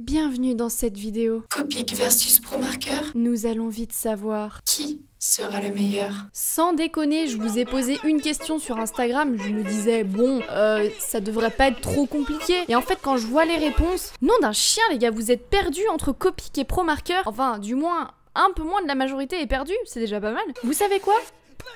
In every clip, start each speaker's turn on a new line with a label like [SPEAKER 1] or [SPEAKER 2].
[SPEAKER 1] Bienvenue dans cette vidéo.
[SPEAKER 2] Copic versus Promarker.
[SPEAKER 1] Nous allons vite savoir
[SPEAKER 2] Qui sera le meilleur?
[SPEAKER 1] Sans déconner, je vous ai posé une question sur Instagram, je me disais bon, ça devrait pas être trop compliqué. Et en fait quand je vois les réponses, nom d'un chien les gars, vous êtes perdus entre Copic et Promarker. Enfin du moins, un peu moins de la majorité est perdue, c'est déjà pas mal. Vous savez quoi ?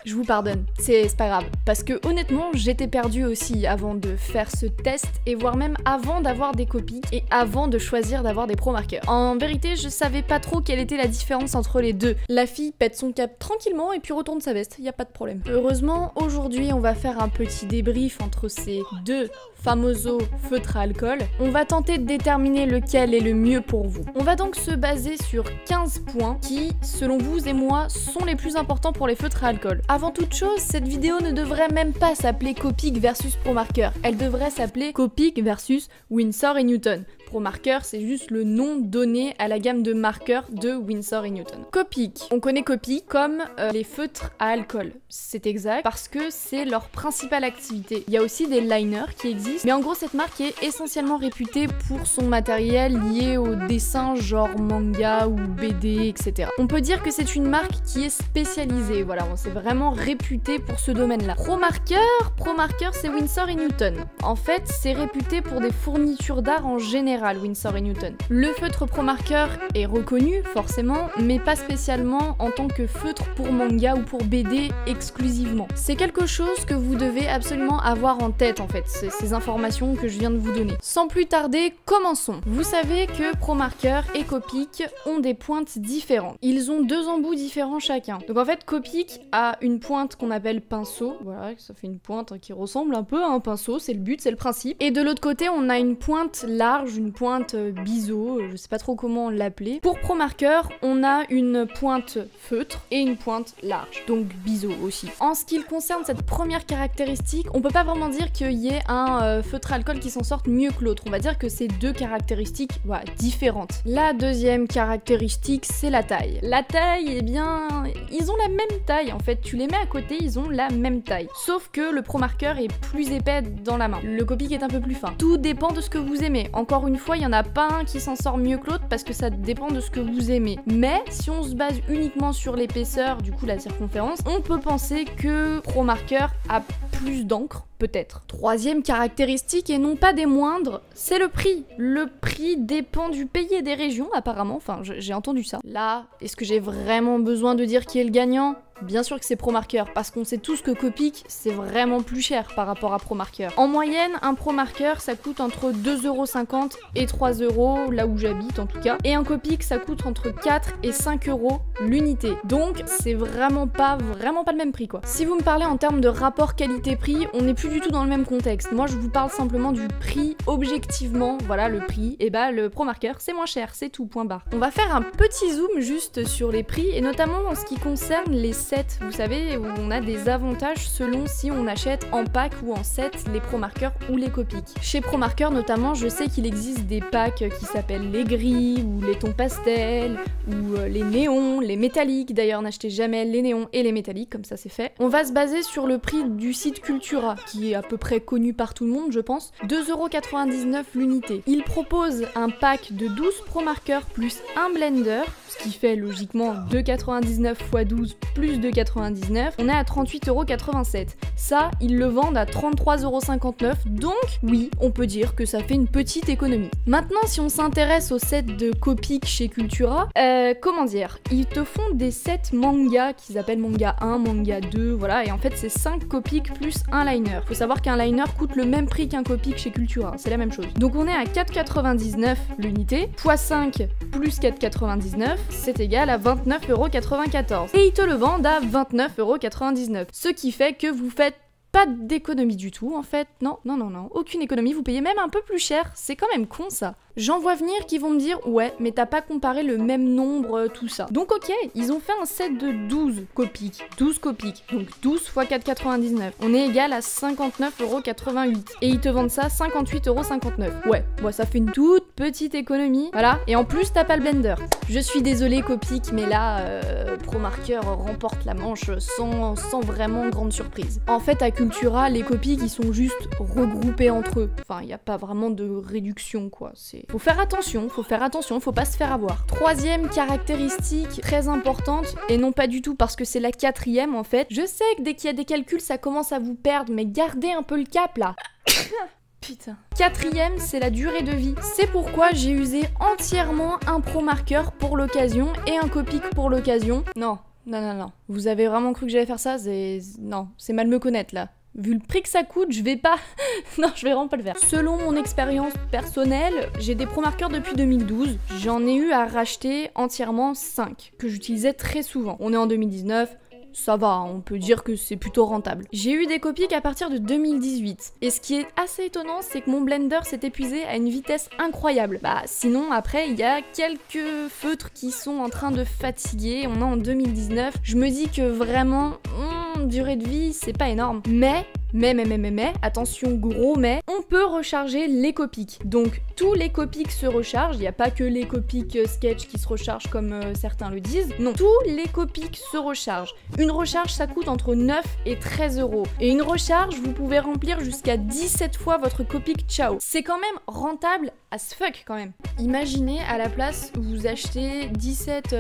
[SPEAKER 1] Je vous pardonne, c'est pas grave, parce que honnêtement j'étais perdue aussi avant de faire ce test et voire même avant d'avoir des copies et avant de choisir d'avoir des pro-marqueurs. En vérité je savais pas trop quelle était la différence entre les deux. La fille pète son cap tranquillement et puis retourne sa veste, y a pas de problème. Heureusement aujourd'hui on va faire un petit débrief entre ces deux famoso feutres à alcool. On va tenter de déterminer lequel est le mieux pour vous. On va donc se baser sur 15 points qui, selon vous et moi, sont les plus importants pour les feutres à alcool. Avant toute chose, cette vidéo ne devrait même pas s'appeler Copic versus Promarker. Elle devrait s'appeler Copic versus Winsor & Newton. Promarker, c'est juste le nom donné à la gamme de marqueurs de Winsor & Newton. Copic. On connaît Copic comme les feutres à alcool. C'est exact parce que c'est leur principale activité. Il y a aussi des liners qui existent, mais en gros cette marque est essentiellement réputée pour son matériel lié au dessin genre manga ou BD, etc. On peut dire que c'est une marque qui est spécialisée, voilà, on s'est vraiment réputé pour ce domaine-là. Promarker, c'est Winsor & Newton. En fait, c'est réputé pour des fournitures d'art en général. Winsor & Newton. Le feutre Promarker est reconnu, forcément, mais pas spécialement en tant que feutre pour manga ou pour BD exclusivement. C'est quelque chose que vous devez absolument avoir en tête, en fait, ces informations que je viens de vous donner. Sans plus tarder, commençons. Vous savez que Promarker et Copic ont des pointes différentes. Ils ont deux embouts différents chacun. Donc en fait, Copic a une pointe qu'on appelle pinceau. Voilà, ça fait une pointe qui ressemble un peu à un pinceau, c'est le but, c'est le principe. Et de l'autre côté, on a une pointe large, une pointe biseau, je sais pas trop comment l'appeler. Pour Promarker, on a une pointe feutre et une pointe large, donc biseau aussi. En ce qui concerne cette première caractéristique, on peut pas vraiment dire qu'il y ait un feutre à alcool qui s'en sorte mieux que l'autre. On va dire que c'est deux caractéristiques voilà, différentes. La deuxième caractéristique, c'est la taille. La taille, eh bien, ils ont la même taille en fait. Tu les mets à côté, ils ont la même taille. Sauf que le Promarker est plus épais dans la main. Le Copic est un peu plus fin. Tout dépend de ce que vous aimez. Encore une fois, il n'y en a pas un qui s'en sort mieux que l'autre parce que ça dépend de ce que vous aimez. Mais si on se base uniquement sur l'épaisseur, du coup la circonférence, on peut penser que Promarker a plus d'encre, peut-être. Troisième caractéristique, et non pas des moindres, c'est le prix. Le prix dépend du pays et des régions, apparemment. Enfin, j'ai entendu ça. Là, est-ce que j'ai vraiment besoin de dire qui est le gagnant ? Bien sûr que c'est Promarker, parce qu'on sait tous que Copic, c'est vraiment plus cher par rapport à Promarker. En moyenne, un Promarker, ça coûte entre 2,50€ et 3€, là où j'habite en tout cas. Et un Copic, ça coûte entre 4 et 5€ l'unité. Donc, c'est vraiment pas le même prix, quoi. Si vous me parlez en termes de rapport qualité-prix, on n'est plus du tout dans le même contexte. Moi, je vous parle simplement du prix objectivement. Voilà, le prix. Et bah, le Promarker, c'est moins cher, c'est tout, point barre. On va faire un petit zoom juste sur les prix, et notamment en ce qui concerne les sets. Vous savez, où on a des avantages selon si on achète en pack ou en set les Promarker ou les Copic. Chez Promarker notamment, je sais qu'il existe des packs qui s'appellent les gris, ou les tons pastels, ou les néons, les métalliques. D'ailleurs, n'achetez jamais les néons et les métalliques, comme ça c'est fait. On va se baser sur le prix du site Cultura, qui est à peu près connu par tout le monde, je pense. 2,99€ l'unité. Il propose un pack de 12 Promarker plus un blender, ce qui fait logiquement 2,99 x 12 plus 2,99€, on est à 38,87€. Ça, ils le vendent à 33,59€, donc oui, on peut dire que ça fait une petite économie. Maintenant, si on s'intéresse au set de Copic chez Cultura, comment dire, ils te font des sets manga qu'ils appellent manga 1, manga 2, voilà, et en fait c'est 5 Copic plus un liner. Faut savoir qu'un liner coûte le même prix qu'un Copic chez Cultura, c'est la même chose. Donc on est à 4,99€ l'unité, x 5 plus 4,99, c'est égal à 29,94€. Et ils te le vendent à 29,99€. Ce qui fait que vous faites pas d'économie du tout en fait, non, aucune économie, vous payez même un peu plus cher, c'est quand même con ça. J'en vois venir qui vont me dire ouais mais t'as pas comparé le même nombre, tout ça. Donc ok, ils ont fait un set de 12 Copic, donc 12 x 4,99. On est égal à 59,88€. Et ils te vendent ça 58,59€. Ouais, bon, ça fait une toute petite économie, voilà. Et en plus t'as pas le blender. Je suis désolée Copic, mais là, Promarker remporte la manche sans vraiment grande surprise. En fait à Cultura, les Copic ils sont juste regroupés entre eux. Enfin, il n'y a pas vraiment de réduction quoi, c'est Faut faire attention, faut pas se faire avoir. Troisième caractéristique très importante, et non pas du tout parce que c'est la quatrième en fait. Je sais que dès qu'il y a des calculs, ça commence à vous perdre, mais gardez un peu le cap là. Putain. Quatrième, c'est la durée de vie. C'est pourquoi j'ai usé entièrement un Pro Marker pour l'occasion et un Copic pour l'occasion. Non. Vous avez vraiment cru que j'allais faire ça? Non, c'est mal me connaître là. Vu le prix que ça coûte, je vais pas... non, je vais vraiment pas le faire. Selon mon expérience personnelle, j'ai des Pro Markers depuis 2012. J'en ai eu à racheter entièrement 5, que j'utilisais très souvent. On est en 2019... ça va, on peut dire que c'est plutôt rentable. J'ai eu des Copic à partir de 2018. Et ce qui est assez étonnant, c'est que mon blender s'est épuisé à une vitesse incroyable. Bah sinon, après, il y a quelques feutres qui sont en train de fatiguer. On est en 2019. Je me dis que vraiment, durée de vie, c'est pas énorme. Mais, attention gros mais, on peut recharger les Copic. Donc tous les Copic se rechargent, il n'y a pas que les Copic sketch qui se rechargent comme certains le disent. Non, tous les Copic se rechargent. Une recharge ça coûte entre 9 et 13 euros. Et une recharge, vous pouvez remplir jusqu'à 17 fois votre Copic Ciao. C'est quand même rentable as fuck quand même. Imaginez à la place, vous achetez 17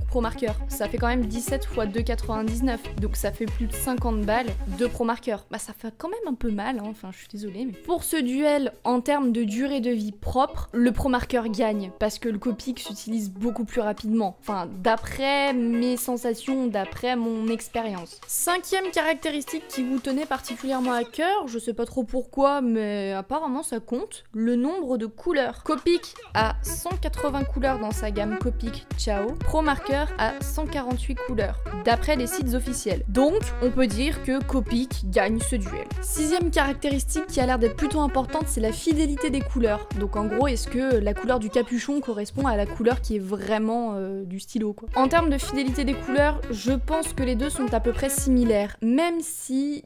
[SPEAKER 1] Pro Markers. Ça fait quand même 17 x 2,99. Donc ça fait plus de 50 balles de Pro Markers. Bah ça fait quand même un peu mal, hein. Enfin je suis désolée. Mais... pour ce duel, en termes de durée de vie propre, le Pro Marker gagne. Parce que le Copic s'utilise beaucoup plus rapidement. Enfin d'après mes sensations, d'après mon expérience. Cinquième caractéristique qui vous tenait particulièrement à cœur, je sais pas trop pourquoi, mais apparemment ça compte, le nombre de couleurs. Copic a 180 couleurs dans sa gamme Copic Ciao, Pro Marker a 148 couleurs, d'après les sites officiels. Donc, on peut dire que Copic gagne ce duel. Sixième caractéristique qui a l'air d'être plutôt importante, c'est la fidélité des couleurs. Donc en gros, est-ce que la couleur du capuchon correspond à la couleur qui est vraiment du stylo, quoi. En termes de fidélité des couleurs, je pense que les deux sont à peu près similaires, même si,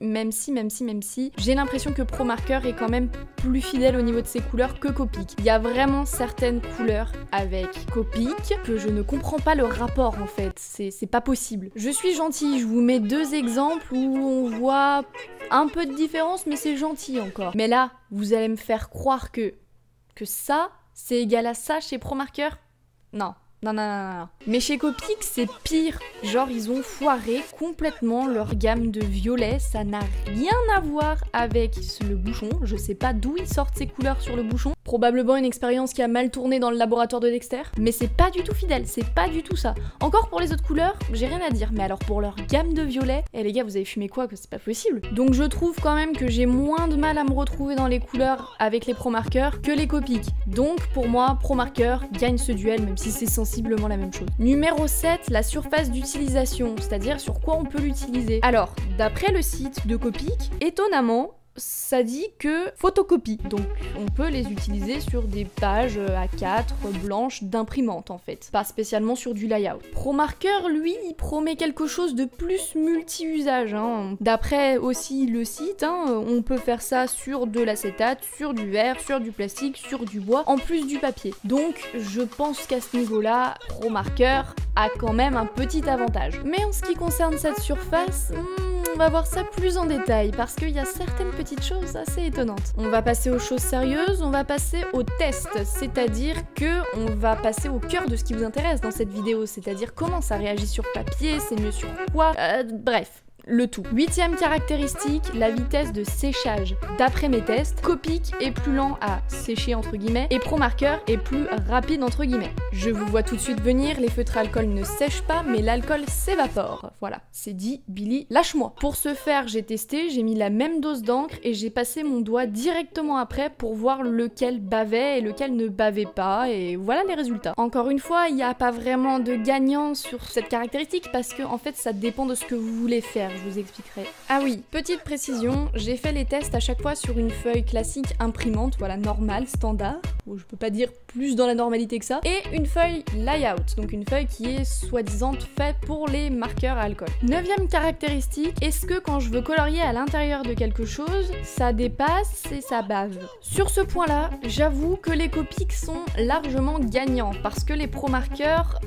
[SPEAKER 1] j'ai l'impression que Pro Marker est quand même plus fidèle au niveau de ses couleurs que Copic. Il y a vraiment certaines couleurs avec Copic que je ne comprends pas le rapport en fait, c'est pas possible. Je suis gentille, je vous mets deux exemples où on voit un peu de différence mais c'est gentil encore. Mais là, vous allez me faire croire que ça, c'est égal à ça chez Pro Marker? Non. Mais chez Copic, c'est pire. Genre, ils ont foiré complètement leur gamme de violets. Ça n'a rien à voir avec le bouchon. Je sais pas d'où ils sortent ces couleurs sur le bouchon. Probablement une expérience qui a mal tourné dans le laboratoire de Dexter. Mais c'est pas du tout fidèle, c'est pas du tout ça. Encore pour les autres couleurs, j'ai rien à dire. Mais alors pour leur gamme de violets, les gars, vous avez fumé quoi? Que c'est pas possible. Donc je trouve quand même que j'ai moins de mal à me retrouver dans les couleurs avec les Pro Markers que les Copic. Donc pour moi, Pro Marker gagne ce duel, même si c'est sensiblement la même chose. Numéro 7, la surface d'utilisation, c'est-à-dire sur quoi on peut l'utiliser. Alors, d'après le site de Copic, étonnamment, ça dit que photocopie. Donc on peut les utiliser sur des pages A4 blanches d'imprimante en fait. Pas spécialement sur du layout. Pro Marker, lui, il promet quelque chose de plus multi-usage. Hein. D'après aussi le site, on peut faire ça sur de l'acétate, sur du verre, sur du plastique, sur du bois, en plus du papier. Donc je pense qu'à ce niveau-là, Pro Marker a quand même un petit avantage. Mais en ce qui concerne cette surface, on va voir ça plus en détail parce qu'il y a certaines petites choses assez étonnantes. On va passer aux choses sérieuses, on va passer au test, c'est-à-dire que on va passer au cœur de ce qui vous intéresse dans cette vidéo, c'est-à-dire comment ça réagit sur papier, c'est mieux sur quoi, bref. Le tout. Huitième caractéristique, la vitesse de séchage. D'après mes tests, Copic est plus lent à sécher entre guillemets et Pro Marker est plus rapide entre guillemets. Je vous vois tout de suite venir, les feutres à alcool ne sèchent pas mais l'alcool s'évapore. Voilà, c'est dit, Billy, lâche-moi. Pour ce faire, j'ai testé, j'ai mis la même dose d'encre et j'ai passé mon doigt directement après pour voir lequel bavait et lequel ne bavait pas et voilà les résultats. Encore une fois, il n'y a pas vraiment de gagnant sur cette caractéristique parce que en fait ça dépend de ce que vous voulez faire. Je vous expliquerai. Ah oui, petite précision, j'ai fait les tests à chaque fois sur une feuille classique imprimante, voilà, normale, standard, où je peux pas dire plus dans la normalité que ça, et une feuille layout, donc une feuille qui est soi-disant faite pour les marqueurs à alcool. 9e caractéristique, est-ce que quand je veux colorier à l'intérieur de quelque chose, ça dépasse et ça bave? Sur ce point-là, j'avoue que les Copics sont largement gagnants, parce que les pro marqueurs,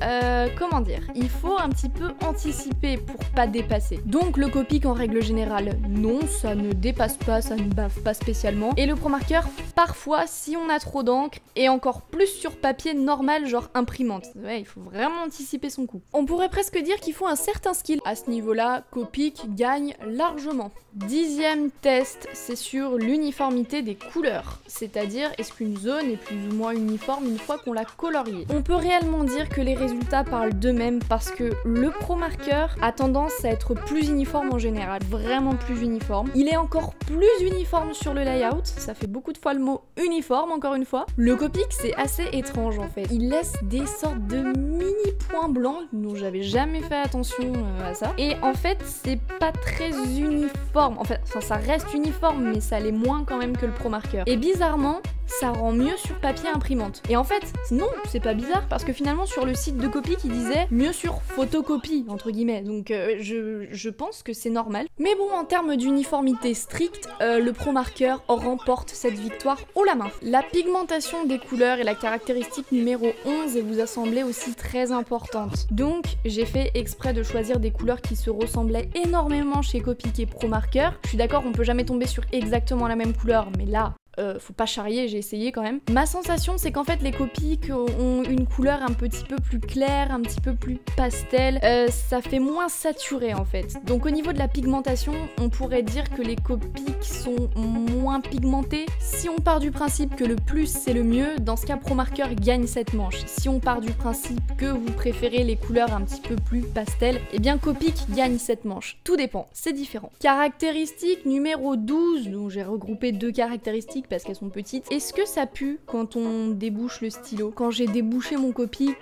[SPEAKER 1] comment dire, il faut un petit peu anticiper pour pas dépasser. Donc le Copic en règle générale, non, ça ne dépasse pas, ça ne bave pas spécialement. Et le pro marqueur, parfois, si on a trop d'encre, et encore plus sur papier normal, genre imprimante. Ouais, il faut vraiment anticiper son coup. On pourrait presque dire qu'il faut un certain skill. À ce niveau-là, Copic gagne largement. 10e test, c'est sur l'uniformité des couleurs. C'est-à-dire, est-ce qu'une zone est plus ou moins uniforme une fois qu'on l'a coloriée? On peut réellement dire que les résultats parlent d'eux-mêmes parce que le pro marqueur a tendance à être plus uniforme en général, vraiment plus uniforme. Il est encore plus uniforme sur le layout, ça fait beaucoup de fois le mot uniforme encore une fois. Le Copic, c'est assez étrange en fait. Il laisse des sortes de mini points blancs dont j'avais jamais fait attention à ça. Et en fait, c'est pas très uniforme. Enfin, ça reste uniforme, mais ça l'est moins quand même que le pro marqueur. Et bizarrement, ça rend mieux sur papier imprimante. Et en fait, non, c'est pas bizarre, parce que finalement sur le site de Copic, il disait mieux sur photocopie, entre guillemets, donc je pense que c'est normal. Mais bon, en termes d'uniformité stricte, le pro marqueur remporte cette victoire haut la main. La pigmentation des couleurs est la caractéristique numéro 11 et vous a semblé aussi très importante. Donc, j'ai fait exprès de choisir des couleurs qui se ressemblaient énormément chez Copic et pro marqueur. Je suis d'accord, on peut jamais tomber sur exactement la même couleur, mais là, faut pas charrier, j'ai essayé quand même. Ma sensation, c'est qu'en fait les Copics ont une couleur un petit peu plus claire, un petit peu plus pastel, ça fait moins saturé en fait. Donc au niveau de la pigmentation, on pourrait dire que les Copics sont moins pigmentés. Si on part du principe que le plus c'est le mieux, dans ce cas pro marqueur gagne cette manche. Si on part du principe que vous préférez les couleurs un petit peu plus pastel, eh bien Copic gagne cette manche. Tout dépend, c'est différent. Caractéristique numéro 12, donc j'ai regroupé deux caractéristiques parce qu'elles sont petites. Est-ce que ça pue quand on débouche le stylo? Quand j'ai débouché mon Copic,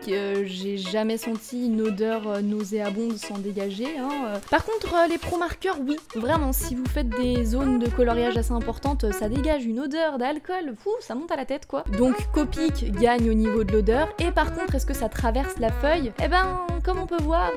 [SPEAKER 1] j'ai jamais senti une odeur nauséabonde s'en dégager. Par contre, les pro marqueurs, oui, vraiment, si vous faites des zones de coloriage assez importantes, ça dégage une odeur d'alcool, fou, ça monte à la tête quoi. Donc Copic gagne au niveau de l'odeur, et par contre, est-ce que ça traverse la feuille? Eh ben, comme on peut voir,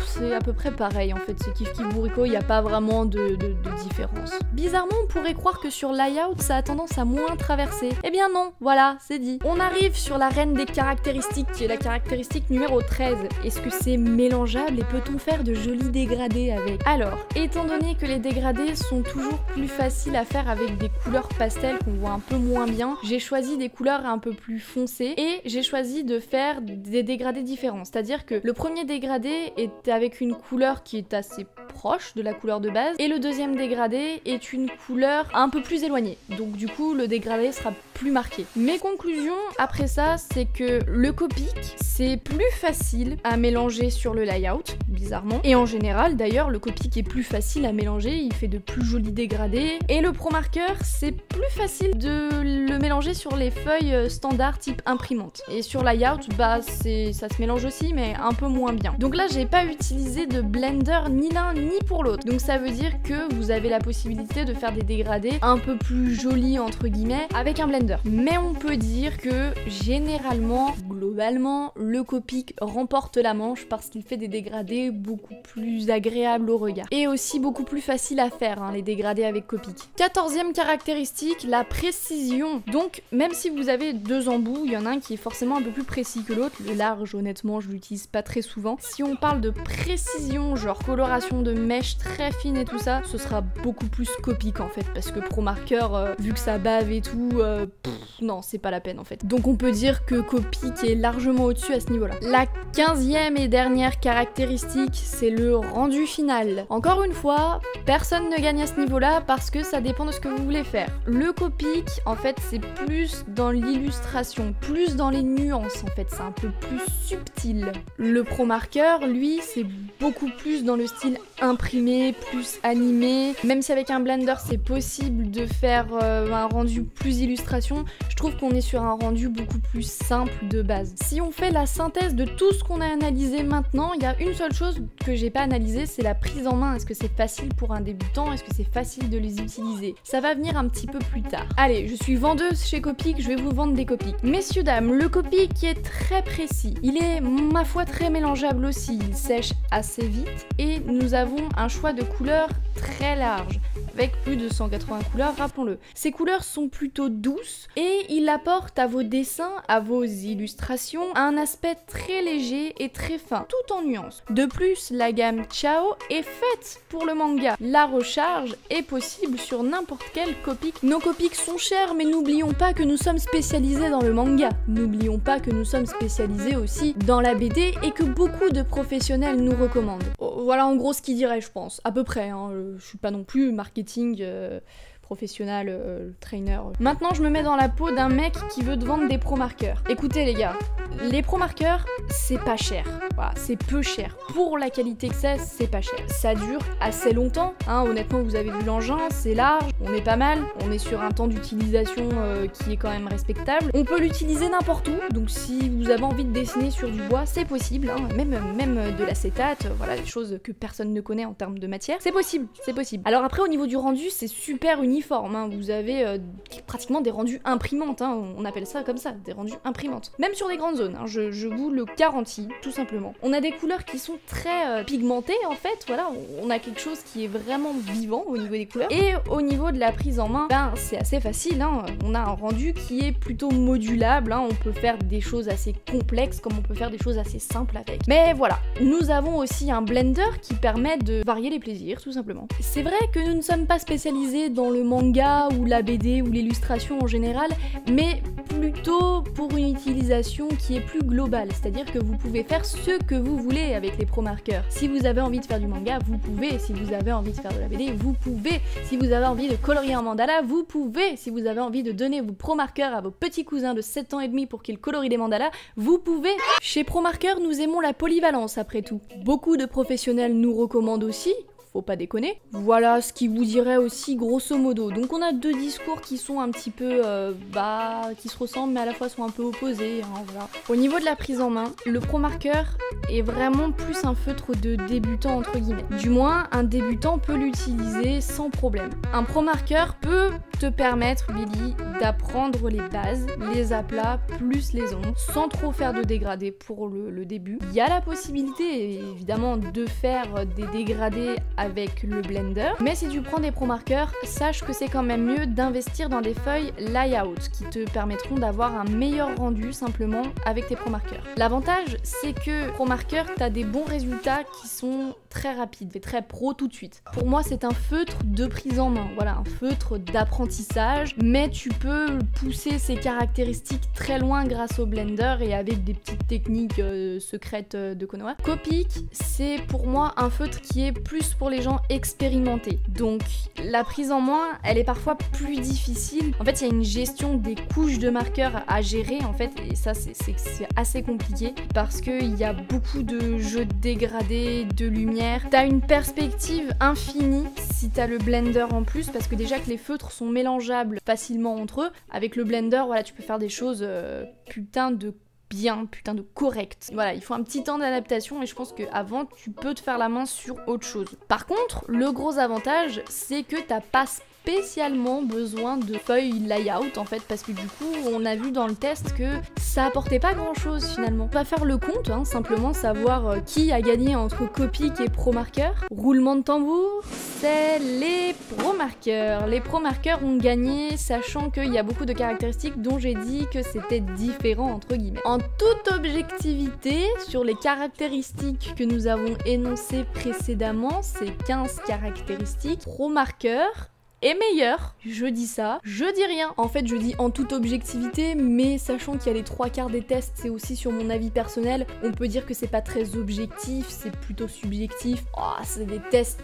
[SPEAKER 1] c'est à peu près pareil en fait, c'est kiff kiff bourrico, il n'y a pas vraiment de différence. Bizarrement, on pourrait croire que sur layout, ça a tendance à moins traverser. Eh bien non, voilà, c'est dit. On arrive sur la reine des caractéristiques, qui est la caractéristique numéro 13. Est-ce que c'est mélangeable et peut-on faire de jolis dégradés avec? Alors, étant donné que les dégradés sont toujours plus faciles à faire avec des couleurs pastel qu'on voit un peu moins bien, j'ai choisi des couleurs un peu plus foncées et j'ai choisi de faire des dégradés différents. C'est-à-dire que le premier dégradé est avec une couleur qui est assez proche de la couleur de base et le deuxième dégradé est une couleur un peu plus éloignée. Donc du coup, le dégradé sera plus marqué. Mes conclusions après ça, c'est que le Copic, c'est plus facile à mélanger sur le layout, bizarrement. Et en général, d'ailleurs, le Copic est plus facile à mélanger, il fait de plus jolis dégradés. Et le pro marqueur, c'est plus facile de le mélanger sur les feuilles standard type imprimante. Et sur layout, bah ça se mélange aussi, mais un peu moins bien. Donc là, j'ai pas utilisé de blender ni l'un ni pour l'autre. Donc ça veut dire que vous avez la possibilité de faire des dégradés un peu plus jolis entre guillemets avec un blender. Mais on peut dire que généralement, globalement, le Copic remporte la manche parce qu'il fait des dégradés beaucoup plus agréables au regard. Et aussi beaucoup plus facile à faire, les dégradés avec Copic. 14e caractéristique, la précision. Donc même si vous avez deux embouts, il y en a un qui est forcément un peu plus précis que l'autre. Le large, honnêtement, je l'utilise pas très souvent. Si on parle de précision, genre coloration de mèches très fines et tout ça, ce sera beaucoup plus Copic en fait, parce que pro marqueur, vu que ça bave et tout, non, c'est pas la peine en fait. Donc on peut dire que Copic est largement au-dessus à ce niveau-là. La 15e et dernière caractéristique, c'est le rendu final. Encore une fois, personne ne gagne à ce niveau-là parce que ça dépend de ce que vous voulez faire. Le Copic, en fait, c'est plus dans l'illustration, plus dans les nuances en fait, c'est un peu plus subtil. Le pro marqueur, lui, c'est beaucoup plus dans le style imprimé, plus animé. Même si avec un Blender c'est possible de faire un rendu plus illustration, je trouve qu'on est sur un rendu beaucoup plus simple de base. Si on fait la synthèse de tout ce qu'on a analysé maintenant, il y a une seule chose que j'ai pas analysée, c'est la prise en main. Est-ce que c'est facile pour un débutant? Est-ce que c'est facile de les utiliser? Ça va venir un petit peu plus tard. Allez, je suis vendeuse chez Copic, je vais vous vendre des Copic. Messieurs, dames, le Copic est très précis. Il est, ma foi, très mélangeable aussi. Il sèche assez vite et nous avons un choix de couleurs très large, avec plus de 180 couleurs, rappelons-le. Ces couleurs sont plutôt douces et il apporte à vos dessins, à vos illustrations, un aspect très léger et très fin, tout en nuances. De plus, la gamme Ciao est faite pour le manga. La recharge est possible sur n'importe quel Copic. Nos Copics sont chers, mais n'oublions pas que nous sommes spécialisés dans le manga. N'oublions pas que nous sommes spécialisés aussi dans la BD et que beaucoup de professionnels nous recommandent. Voilà en gros ce qu'il dirait, je pense. À peu près, hein. Je suis pas non plus marketing professionnel, trainer. Maintenant, je me mets dans la peau d'un mec qui veut te vendre des pro marqueurs. Écoutez les gars, les pro marqueurs, c'est pas cher. Voilà, c'est peu cher. Pour la qualité que c'est pas cher. Ça dure assez longtemps, hein. Honnêtement, vous avez vu l'engin, c'est large, on est pas mal. On est sur un temps d'utilisation qui est quand même respectable. On peut l'utiliser n'importe où, donc si vous avez envie de dessiner sur du bois, c'est possible, hein. Même de l'acétate, voilà, des choses que personne ne connaît en termes de matière. C'est possible, c'est possible. Alors après, au niveau du rendu, c'est super uniforme, hein. Vous avez pratiquement des rendus imprimantes, hein. On appelle ça comme ça, des rendus imprimantes. Même sur des grandes zones, hein. Je vous le garantis, tout simplement. On a des couleurs qui sont très pigmentées, en fait, voilà, on a quelque chose qui est vraiment vivant au niveau des couleurs. Et au niveau de la prise en main, ben c'est assez facile, hein. On a un rendu qui est plutôt modulable, hein. On peut faire des choses assez complexes comme on peut faire des choses assez simples avec. Mais voilà, nous avons aussi un Blender qui permet de varier les plaisirs, tout simplement. C'est vrai que nous ne sommes pas spécialisés dans le manga ou la BD ou l'illustration en général, mais plutôt pour une utilisation qui est plus globale, c'est-à-dire que vous pouvez faire ce que vous voulez avec les pro marqueurs. Si vous avez envie de faire du manga, vous pouvez. Si vous avez envie de faire de la BD, vous pouvez. Si vous avez envie de colorier un mandala, vous pouvez. Si vous avez envie de donner vos pro marqueurs à vos petits cousins de 7 ans et demi pour qu'ils colorient des mandalas, vous pouvez. Chez Pro Marqueur, nous aimons la polyvalence après tout. Beaucoup de professionnels nous recommandent aussi, faut pas déconner. Voilà ce qui vous dirait aussi grosso modo. Donc on a deux discours qui sont un petit peu qui se ressemblent mais à la fois sont un peu opposés, hein, voilà. Au niveau de la prise en main, le Pro Marqueur est vraiment plus un feutre de débutant entre guillemets. Du moins, un débutant peut l'utiliser sans problème. Un Pro Marqueur peut te permettre, Billy, d'apprendre les bases, les aplats, plus les ombres, sans trop faire de dégradés pour le début. Il y a la possibilité, évidemment, de faire des dégradés avec le Blender, mais si tu prends des Pro Marqueurs, sache que c'est quand même mieux d'investir dans des feuilles layout qui te permettront d'avoir un meilleur rendu simplement avec tes Pro Marqueurs. L'avantage, c'est que Pro Marqueur, t'as des bons résultats qui sont très rapides et très pro tout de suite. Pour moi, c'est un feutre de prise en main, voilà, un feutre d'apprentissage, mais tu peux pousser ses caractéristiques très loin grâce au Blender et avec des petites techniques secrètes de Konoha. Copic, c'est pour moi un feutre qui est plus pour les gens expérimentés. Donc la prise en main, elle est parfois plus difficile. En fait, il y a une gestion des couches de marqueurs à gérer en fait, et ça c'est assez compliqué parce qu'il y a beaucoup de jeux de dégradés, de lumière. T'as une perspective infinie si t'as le Blender en plus, parce que déjà que les feutres sont mélangeables facilement entre eux. Avec le Blender, voilà, tu peux faire des choses putain de correct. Voilà, il faut un petit temps d'adaptation et je pense qu'avant, tu peux te faire la main sur autre chose. Par contre, le gros avantage, c'est que t'as pas spécialement besoin de feuilles layout en fait, parce que du coup on a vu dans le test que ça apportait pas grand chose finalement. On va faire le compte, hein, simplement savoir qui a gagné entre Copic et Pro Marqueur. Roulement de tambour, c'est les Pro Marqueurs. Les Pro Marqueurs ont gagné, sachant qu'il y a beaucoup de caractéristiques dont j'ai dit que c'était différent entre guillemets. En toute objectivité, sur les caractéristiques que nous avons énoncées précédemment, ces 15 caractéristiques, Pro Marqueur est meilleur. Je dis ça, je dis rien. En fait, je dis en toute objectivité, mais sachant qu'il y a les 3/4 des tests, c'est aussi sur mon avis personnel, on peut dire que c'est pas très objectif, c'est plutôt subjectif. Oh, c'est des tests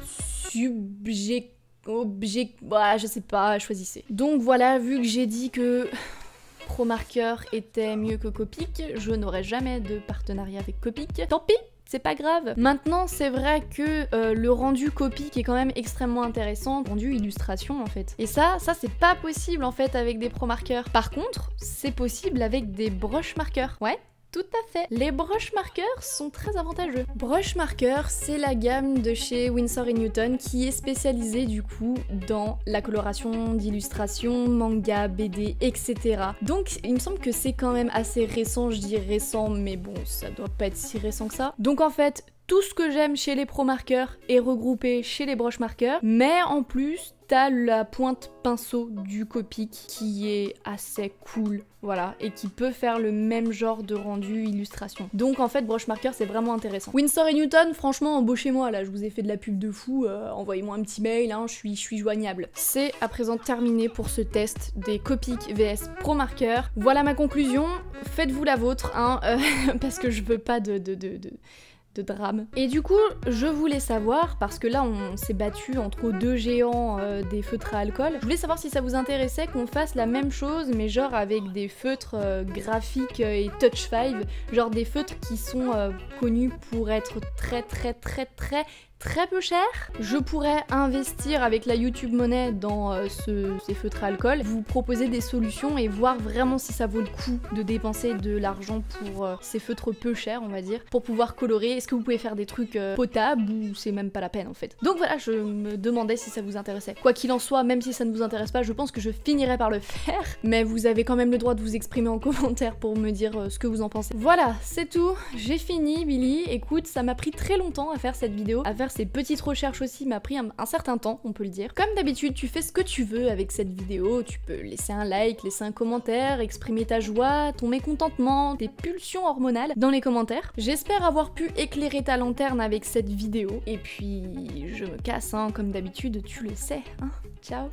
[SPEAKER 1] je sais pas, choisissez. Donc voilà, vu que j'ai dit que Pro Marqueur était mieux que Copic, je n'aurai jamais de partenariat avec Copic. Tant pis, c'est pas grave. Maintenant, c'est vrai que le rendu copie qui est quand même extrêmement intéressant, rendu illustration en fait. Et ça c'est pas possible en fait avec des Pro marqueurs. Par contre, c'est possible avec des brush marqueurs. Ouais. Tout à fait. Les brush marqueurs sont très avantageux. Brush marqueurs, c'est la gamme de chez Winsor & Newton qui est spécialisée du coup dans la coloration d'illustrations, manga, BD, etc. Donc il me semble que c'est quand même assez récent, je dis récent, mais bon, ça doit pas être si récent que ça. Donc en fait, tout ce que j'aime chez les Pro marqueurs est regroupé chez les brush marqueurs, mais en plus, t'as la pointe pinceau du Copic qui est assez cool, voilà, et qui peut faire le même genre de rendu illustration. Donc en fait, brush marker c'est vraiment intéressant. Winsor & Newton, franchement, embauchez-moi là, je vous ai fait de la pub de fou, envoyez-moi un petit mail, hein, je suis joignable. C'est à présent terminé pour ce test des Copic vs Pro Marker. Voilà ma conclusion, faites-vous la vôtre, hein, parce que je veux pas de drame. Et du coup, je voulais savoir, parce que là on s'est battu entre deux géants des feutres à alcool, je voulais savoir si ça vous intéressait qu'on fasse la même chose, mais genre avec des feutres graphiques et touch 5, genre des feutres qui sont connus pour être très peu cher. Je pourrais investir avec la YouTube Money dans ces feutres à alcool, vous proposer des solutions et voir vraiment si ça vaut le coup de dépenser de l'argent pour ces feutres peu chers, on va dire, pour pouvoir colorer. Est-ce que vous pouvez faire des trucs potables ou c'est même pas la peine en fait. Donc voilà, je me demandais si ça vous intéressait. Quoi qu'il en soit, même si ça ne vous intéresse pas, je pense que je finirai par le faire, mais vous avez quand même le droit de vous exprimer en commentaire pour me dire ce que vous en pensez. Voilà, c'est tout, j'ai fini Billy. Écoute, ça m'a pris très longtemps à faire cette vidéo, à faire ces petites recherches aussi m'a pris un certain temps, on peut le dire. Comme d'habitude, tu fais ce que tu veux avec cette vidéo, tu peux laisser un like, laisser un commentaire, exprimer ta joie, ton mécontentement, tes pulsions hormonales dans les commentaires. J'espère avoir pu éclairer ta lanterne avec cette vidéo, et puis je me casse, hein, comme d'habitude, tu le sais, hein. Ciao.